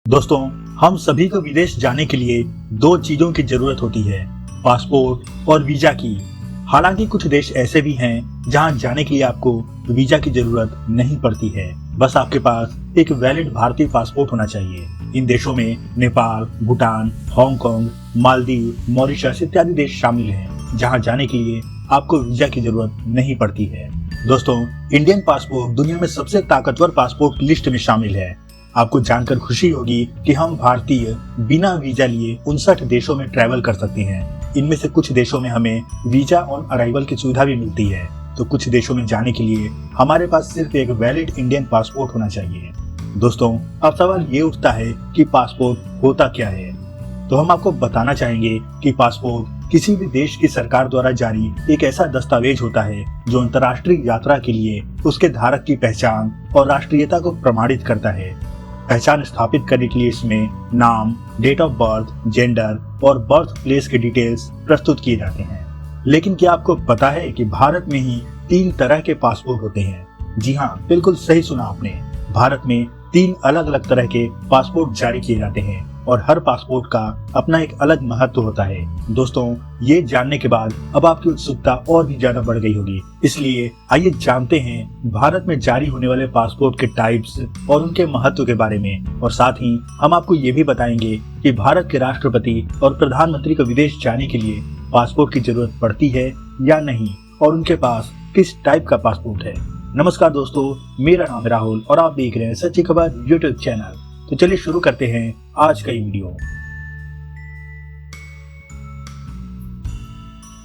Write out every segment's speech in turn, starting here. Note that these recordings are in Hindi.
दोस्तों, हम सभी को विदेश जाने के लिए दो चीजों की जरूरत होती है, पासपोर्ट और वीजा की। हालांकि कुछ देश ऐसे भी हैं जहां जाने के लिए आपको वीजा की जरूरत नहीं पड़ती है, बस आपके पास एक वैलिड भारतीय पासपोर्ट होना चाहिए। इन देशों में नेपाल, भूटान, हांगकांग, मालदीव, मॉरिशस इत्यादि देश शामिल हैं, जहां जाने के लिए आपको वीजा की जरूरत नहीं पड़ती है। दोस्तों, इंडियन पासपोर्ट दुनिया में सबसे ताकतवर पासपोर्ट लिस्ट में शामिल है। आपको जानकर खुशी होगी कि हम भारतीय बिना वीजा लिए 59 देशों में ट्रैवल कर सकते हैं। इनमें से कुछ देशों में हमें वीजा ऑन अराइवल की सुविधा भी मिलती है, तो कुछ देशों में जाने के लिए हमारे पास सिर्फ एक वैलिड इंडियन पासपोर्ट होना चाहिए। दोस्तों, अब सवाल ये उठता है कि पासपोर्ट होता क्या है। तो हम आपको बताना चाहेंगे कि पासपोर्ट किसी भी देश की सरकार द्वारा जारी एक ऐसा दस्तावेज होता है जो अंतर्राष्ट्रीय यात्रा के लिए उसके धारक की पहचान और राष्ट्रीयता को प्रमाणित करता है। पहचान स्थापित करने के लिए इसमें नाम, डेट ऑफ बर्थ, जेंडर और बर्थ प्लेस के डिटेल्स प्रस्तुत किए जाते हैं। लेकिन क्या आपको पता है कि भारत में ही 3 तरह के पासपोर्ट होते हैं? जी हाँ, बिल्कुल सही सुना आपने। भारत में 3 अलग अलग तरह के पासपोर्ट जारी किए जाते हैं और हर पासपोर्ट का अपना एक अलग महत्व होता है। दोस्तों, ये जानने के बाद अब आपकी उत्सुकता और भी ज्यादा बढ़ गई होगी, इसलिए आइए जानते हैं भारत में जारी होने वाले पासपोर्ट के टाइप्स और उनके महत्व के बारे में। और साथ ही हम आपको ये भी बताएंगे कि भारत के राष्ट्रपति और प्रधानमंत्री को विदेश जाने के लिए पासपोर्ट की जरूरत पड़ती है या नहीं, और उनके पास किस टाइप का पासपोर्ट है। नमस्कार दोस्तों, मेरा नाम है राहुल और आप देख रहे हैं सच्ची खबर यूट्यूब चैनल। तो चलिए शुरू करते हैं आज का ये वीडियो।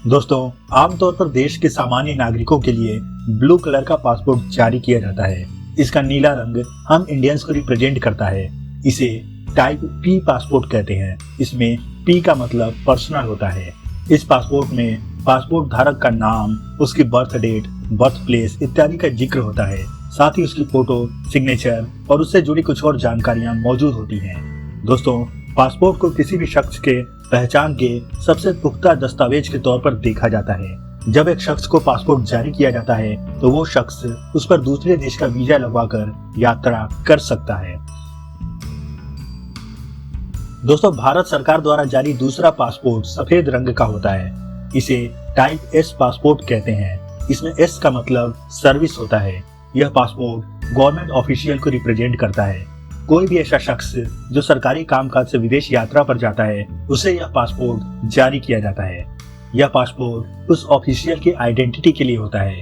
दोस्तों, आमतौर पर देश के सामान्य नागरिकों के लिए ब्लू कलर का पासपोर्ट जारी किया जाता है। इसका नीला रंग हम इंडियंस को रिप्रेजेंट करता है। इसे टाइप पी पासपोर्ट कहते हैं। इसमें पी का मतलब पर्सनल होता है। इस पासपोर्ट में पासपोर्ट धारक का नाम, उसकी बर्थ डेट, बर्थ प्लेस इत्यादि का जिक्र होता है। साथ ही उसकी फोटो, सिग्नेचर और उससे जुड़ी कुछ और जानकारियां मौजूद होती हैं। दोस्तों, पासपोर्ट को किसी भी शख्स के पहचान के सबसे पुख्ता दस्तावेज के तौर पर देखा जाता है। जब एक शख्स को पासपोर्ट जारी किया जाता है तो वो शख्स उस पर दूसरे देश का वीजा लगवाकर यात्रा कर सकता है। दोस्तों, भारत सरकार द्वारा जारी दूसरा पासपोर्ट सफेद रंग का होता है। इसे टाइप एस पासपोर्ट कहते हैं। इसमें एस का मतलब सर्विस होता है। यह पासपोर्ट गवर्नमेंट ऑफिशियल को रिप्रेजेंट करता है। कोई भी ऐसा शख्स जो सरकारी कामकाज से विदेश यात्रा पर जाता है, उसे यह पासपोर्ट जारी किया जाता है। यह पासपोर्ट उस ऑफिशियल की आइडेंटिटी के लिए होता है।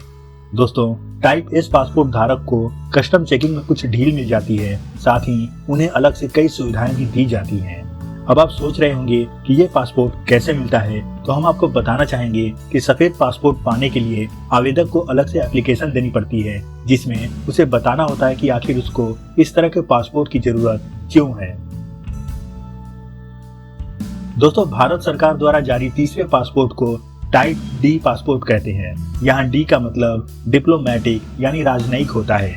दोस्तों, टाइप एस पासपोर्ट धारक को कस्टम चेकिंग में कुछ ढील मिल जाती है। साथ ही उन्हें अलग से कई सुविधाएं भी दी जाती हैं। अब आप सोच रहे होंगे कि ये पासपोर्ट कैसे मिलता है, तो हम आपको बताना चाहेंगे कि सफेद पासपोर्ट पाने के लिए आवेदक को अलग से एप्लीकेशन देनी पड़ती है, जिसमें उसे बताना होता है कि आखिर उसको इस तरह के पासपोर्ट की जरूरत क्यों है। दोस्तों, भारत सरकार द्वारा जारी तीसरे पासपोर्ट को टाइप डी पासपोर्ट कहते हैं। यहाँ डी का मतलब डिप्लोमेटिक यानी राजनयिक होता है।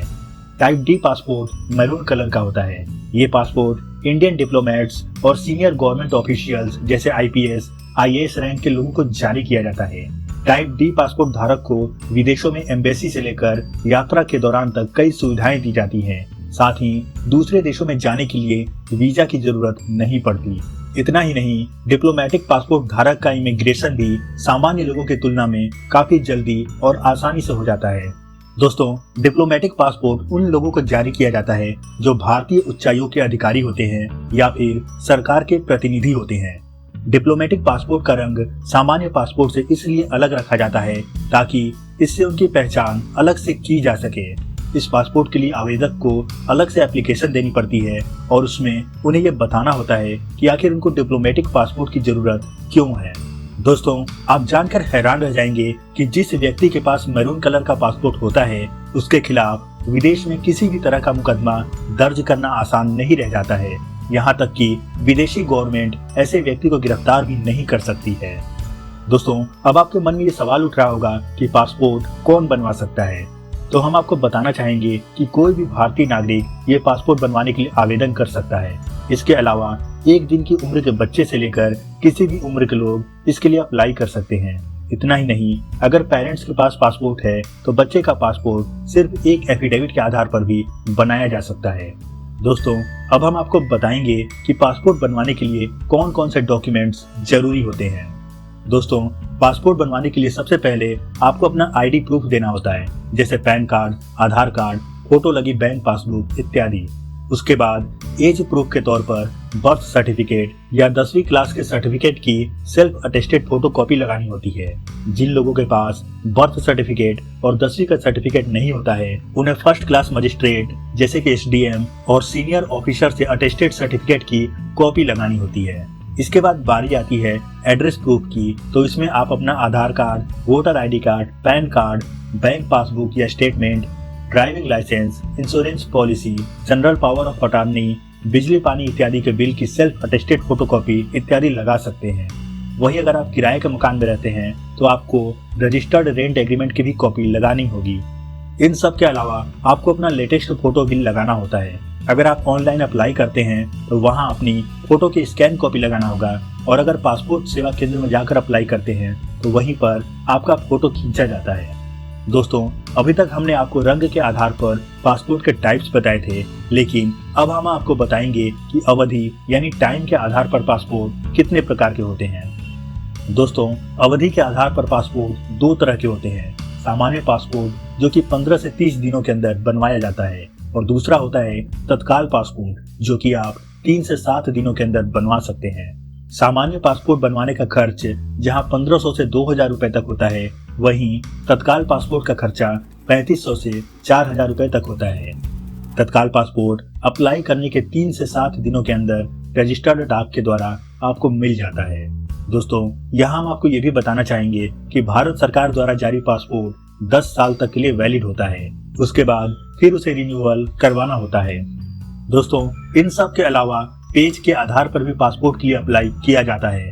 Type D passport maroon colour का होता है। ये पासपोर्ट इंडियन डिप्लोमेट्स और सीनियर गवर्नमेंट ऑफिशियल्स जैसे आईपीएस, आईएएस रैंक के लोगों को जारी किया जाता है। टाइप डी पासपोर्ट धारक को विदेशों में एम्बेसी से लेकर यात्रा के दौरान तक कई सुविधाएं दी जाती हैं। साथ ही दूसरे देशों में जाने के लिए वीजा की जरूरत नहीं पड़ती। इतना ही नहीं, डिप्लोमेटिक पासपोर्ट धारक का इमिग्रेशन भी सामान्य लोगों की तुलना में काफी जल्दी और आसानी से हो जाता है। दोस्तों, डिप्लोमेटिक पासपोर्ट उन लोगों को जारी किया जाता है जो भारतीय उच्चायोग के अधिकारी होते हैं या फिर सरकार के प्रतिनिधि होते हैं। डिप्लोमेटिक पासपोर्ट का रंग सामान्य पासपोर्ट से इसलिए अलग रखा जाता है ताकि इससे उनकी पहचान अलग से की जा सके। इस पासपोर्ट के लिए आवेदक को अलग से एप्लीकेशन देनी पड़ती है और उसमें उन्हें यह बताना होता है कि आखिर उनको डिप्लोमेटिक पासपोर्ट की जरूरत क्यों है। दोस्तों, आप जानकर हैरान रह जाएंगे कि जिस व्यक्ति के पास मैरून कलर का पासपोर्ट होता है, उसके खिलाफ विदेश में किसी भी तरह का मुकदमा दर्ज करना आसान नहीं रह जाता है। यहाँ तक कि विदेशी गवर्नमेंट ऐसे व्यक्ति को गिरफ्तार भी नहीं कर सकती है। दोस्तों, अब आपके मन में ये सवाल उठ रहा होगा कि पासपोर्ट कौन बनवा सकता है। तो हम आपको बताना चाहेंगे कि कोई भी भारतीय नागरिक ये पासपोर्ट बनवाने के लिए आवेदन कर सकता है। इसके अलावा 1 दिन की उम्र के बच्चे से लेकर किसी भी उम्र के लोग इसके लिए अप्लाई कर सकते हैं। इतना ही नहीं, अगर पेरेंट्स के पास पासपोर्ट है तो बच्चे का पासपोर्ट सिर्फ एक एफिडेविट के आधार पर भी बनाया जा सकता है। दोस्तों, अब हम आपको बताएंगे कि पासपोर्ट बनवाने के लिए कौन कौन से डॉक्यूमेंट्स जरूरी होते हैं। दोस्तों, पासपोर्ट बनवाने के लिए सबसे पहले आपको अपना आईडी प्रूफ देना होता है, जैसे पैन कार्ड, आधार कार्ड, फोटो लगी बैंक पासबुक इत्यादि। उसके बाद एज प्रूफ के तौर पर बर्थ सर्टिफिकेट या 10वीं क्लास के सर्टिफिकेट की सेल्फ अटेस्टेड फोटोकॉपी लगानी होती है। जिन लोगों के पास बर्थ सर्टिफिकेट और 10वीं का सर्टिफिकेट नहीं होता है, उन्हें फर्स्ट क्लास मजिस्ट्रेट जैसे कि एसडीएम और सीनियर ऑफिसर से अटेस्टेड सर्टिफिकेट की कॉपी लगानी होती है। इसके बाद बारी आती है एड्रेस प्रूफ की, तो इसमें आप अपना Aadhaar card, voter ID card, PAN card, bank passbook या statement, driving licence, insurance policy, general power of attorney, बिजली पानी इत्यादि के बिल की सेल्फ अटेस्टेड फोटोकॉपी इत्यादि लगा सकते हैं। वहीं अगर आप किराए के मकान में रहते हैं तो आपको रजिस्टर्ड रेंट एग्रीमेंट की भी कॉपी लगानी होगी। इन सब के अलावा आपको अपना लेटेस्ट फोटो बिल लगाना होता है। अगर आप ऑनलाइन अप्लाई करते हैं तो वहां अपनी फोटो की स्कैन कॉपी लगाना होगा, और अगर पासपोर्ट सेवा केंद्र में जाकर अप्लाई करते हैं तो वहीं पर आपका फोटो खींचा जाता है। दोस्तों, अभी तक हमने आपको रंग के आधार पर पासपोर्ट के टाइप्स बताए थे, लेकिन अब हम आपको बताएंगे कि अवधि यानी टाइम के आधार पर पासपोर्ट कितने प्रकार के होते हैं। दोस्तों, अवधि के आधार पर पासपोर्ट दो तरह के होते हैं। सामान्य पासपोर्ट जो कि 15 से 30 दिनों के अंदर बनवाया जाता है, और दूसरा होता है तत्काल पासपोर्ट जो कि आप 3 से 7 दिनों के अंदर बनवा सकते हैं। सामान्य पासपोर्ट बनवाने का खर्च जहां 1500 से 2000 रुपए तक होता है, वहीं तत्काल पासपोर्ट का खर्चा 3500 से 4000 रुपए तक होता है। तत्काल पासपोर्ट अप्लाई करने के 3 से 7 दिनों के अंदर रजिस्टर्ड डाक के द्वारा आपको मिल जाता है। दोस्तों, यहाँ हम आपको ये भी बताना चाहेंगे कि भारत सरकार द्वारा जारी पासपोर्ट 10 साल तक के लिए वैलिड होता है। उसके बाद फिर उसे रिन्यूअल करवाना होता है। दोस्तों, इन सब के अलावा पेज के आधार पर भी पासपोर्ट के लिए अप्लाई किया जाता है।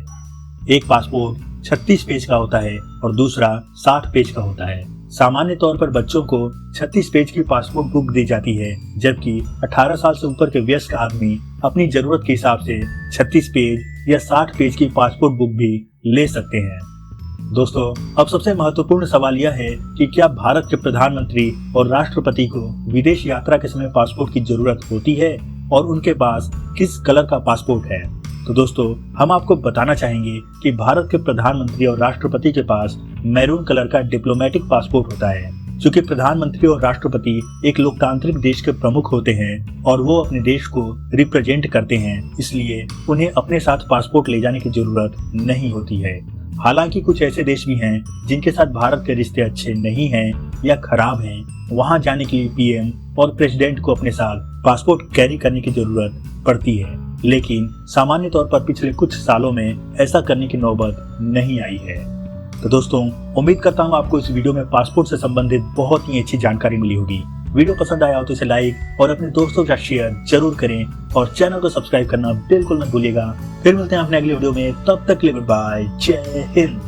एक पासपोर्ट 36 पेज का होता है और दूसरा 60 पेज का होता है। सामान्य तौर पर बच्चों को 36 पेज की पासपोर्ट बुक दी जाती है, जबकि 18 साल से ऊपर के वयस्क आदमी अपनी जरूरत के हिसाब से 36 पेज या 60 पेज की पासपोर्ट बुक भी ले सकते हैं। दोस्तों, अब सबसे महत्वपूर्ण सवाल यह है कि क्या भारत के प्रधानमंत्री और राष्ट्रपति को विदेश यात्रा के समय पासपोर्ट की जरूरत होती है, और उनके पास किस कलर का पासपोर्ट है। तो दोस्तों, हम आपको बताना चाहेंगे कि भारत के प्रधानमंत्री और राष्ट्रपति के पास मैरून कलर का डिप्लोमेटिक पासपोर्ट होता है। क्योंकि प्रधानमंत्री और राष्ट्रपति एक लोकतांत्रिक देश के प्रमुख होते हैं और वो अपने देश को रिप्रेजेंट करते हैं, इसलिए उन्हें अपने साथ पासपोर्ट ले जाने की जरूरत नहीं होती है। हालांकि कुछ ऐसे देश भी हैं जिनके साथ भारत के रिश्ते अच्छे नहीं हैं या खराब हैं, वहां जाने के लिए पीएम और प्रेसिडेंट को अपने साथ पासपोर्ट कैरी करने की जरूरत पड़ती है, लेकिन सामान्य तौर पर पिछले कुछ सालों में ऐसा करने की नौबत नहीं आई है। तो दोस्तों, उम्मीद करता हूँ आपको इस वीडियो में पासपोर्ट से संबंधित बहुत ही अच्छी जानकारी मिली होगी। वीडियो पसंद आया हो तो इसे लाइक और अपने दोस्तों के साथ शेयर जरूर करें, और चैनल को सब्सक्राइब करना बिल्कुल मत भूलिएगा। फिर मिलते हैं अपने अगले वीडियो में, तब तक के लिए गुड बाय, जय हिंद।